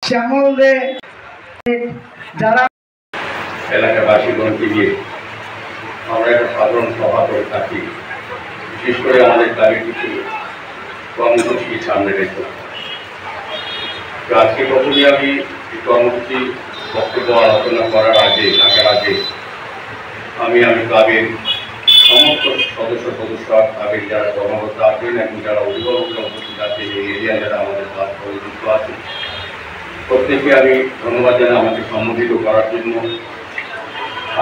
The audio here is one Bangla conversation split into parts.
শ্যামল দে যারা এলাকাবাসীগণকে নিয়ে আমরা একটা সাধারণ সভা করে থাকি, বিশেষ করে আমাদের ক্লাবের কিছু কর্মসূচি সামনে রেখে। আজকে প্রথমে আমি এই কর্মসূচি বক্তব্য আলোচনা করার আগে আমি ক্লাবের সমস্ত সদস্য ক্লাবের যারা কর্মকর্তা আছেন এবং যারা অভিভাবকরা উপস্থিত আছেন, এই এরিয়া যারা আমাদের ক্লাব সঙ্গে যুক্ত আছেন, প্রত্যেককে আমি ধন্যবাদ জানাই আমাকে সম্বোধিত করার জন্য।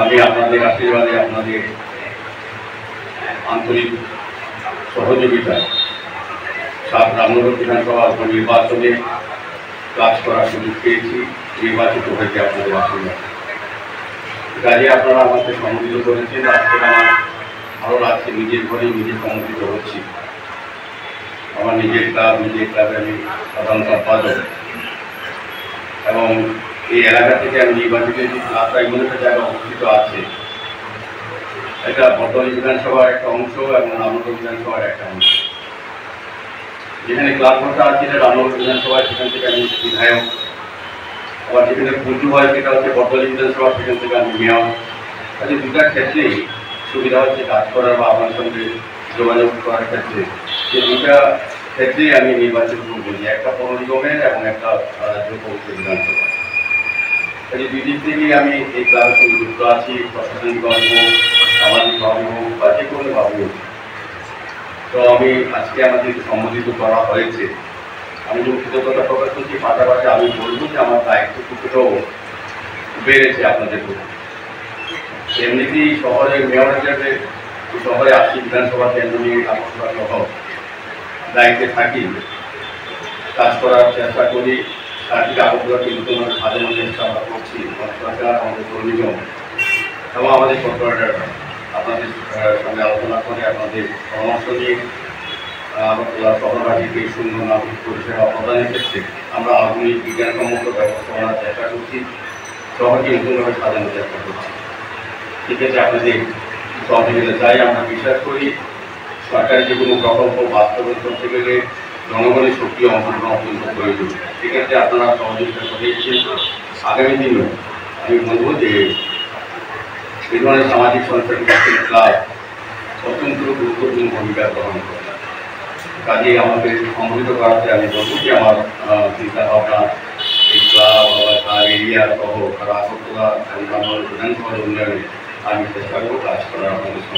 আমি আপনাদের আশীর্বাদে, আপনাদের আন্তরিক সহযোগিতায় রামনগর বিধানসভা নির্বাচনে কাজ করার সুযোগ পেয়েছি, নির্বাচিত হয়েছে আপনাদের আশীর্বাদ। কাজে আপনারা আমাকে সম্বোধিত করেছেন। আজকে আমার ভালো লাগছে, নিজের ঘরে নিজে সম্বোধিত হচ্ছি। আমার নিজের ক্লাবে আমি সাধারণ সম্পাদক, এবং এই এলাকা থেকে আমি নির্বাচিত ক্লাবটা এমন একটা জায়গা অবস্থিত আছে, এটা বর্তমানে বিধানসভার একটা অংশ এবং রামনগর বিধানসভার একটা অংশ। যেখানে ক্লাব ঘরটা আছে এটা রামনগর বিধানসভা, সেখান থেকে আমি বিধায়ক। আবার যেখানে পুজো হয় সেটা হচ্ছে বর্তমানে বিধানসভা, সেখান থেকে আমি মেয়র। কাজে দুটা ক্ষেত্রেই সুবিধা হচ্ছে কাজ করার বা আপনার সঙ্গে যোগাযোগ করার ক্ষেত্রে। যে দুটা ক্ষেত্রেই আমি নির্বাচিত বলছি, একটা পৌর নিগমের এবং একটা রাজ্য পৌর বিধানসভা। কাজে দুই দিক থেকেই আমি এই ক্লাবের সঙ্গে যুক্ত আছি, প্রশাসনিক ভাবে হোক, সামাজিক ভাবে হোক বা যে কোনো ভাবে হোক। তো আমি আজকে আমাদের সম্বোধিত করা হয়েছে, আমি যে কৃতজ্ঞতা প্রকাশ করছি, পাশাপাশি আমি বলবো যে আমার দায়িত্ব কিছুটাও বেড়েছে আপনাদের প্রতি। এমনিতেই শহরের মেয়র হিসেবে শহরে আসছি, বিধানসভা কেন্দ্র নিয়ে আগরতলা সহ দায়িত্বে থাকি, কাজ করার চেষ্টা করি। চারদিকে আগরতলাকে নতুনভাবে সাজানোর চেষ্টা আমরা করছি, সরকার, আমাদের পৌর নিগম এবং আমাদের কর্পোরেটররা আপনাদের সঙ্গে আলোচনা করে আপনাদের পরামর্শ নিয়ে আগরতলা শহরবাসীকে সুন্দর নাগরিক পরিষেবা প্রদানের ক্ষেত্রে আমরা আধুনিক বিজ্ঞানসম্মত ব্যবস্থাপনার চেষ্টা করছি, শহরকে নতুনভাবে সাজানোর চেষ্টা করছি। ঠিক আছে, আপনাদের সহযোগিতা চাই। আমরা বিশ্বাস করি সরকারি যে কোনো প্রকল্প বাস্তবায়ন করতে গেলে জনগণের শক্তি অংশগ্রহণ অত্যন্ত প্রয়োজন। ঠিক আছে, আপনারা সহযোগিতা করে এসেছেন। আগামী দিনেও আমি বলবো যে এই ধরনের সামাজিক সংস্থার ক্লাব অত্যন্ত গুরুত্বপূর্ণ ভূমিকা গ্রহণ করে। কাজেই আমাকে সম্মিলিত করাতে আমি বলবো যে আমার চিন্তা ভাবনা এই ক্লাব এরিয়া সহ আগরতলা বিধানসভার উন্নয়নে আমি চেষ্টা করবো কাজ করার আপনাদের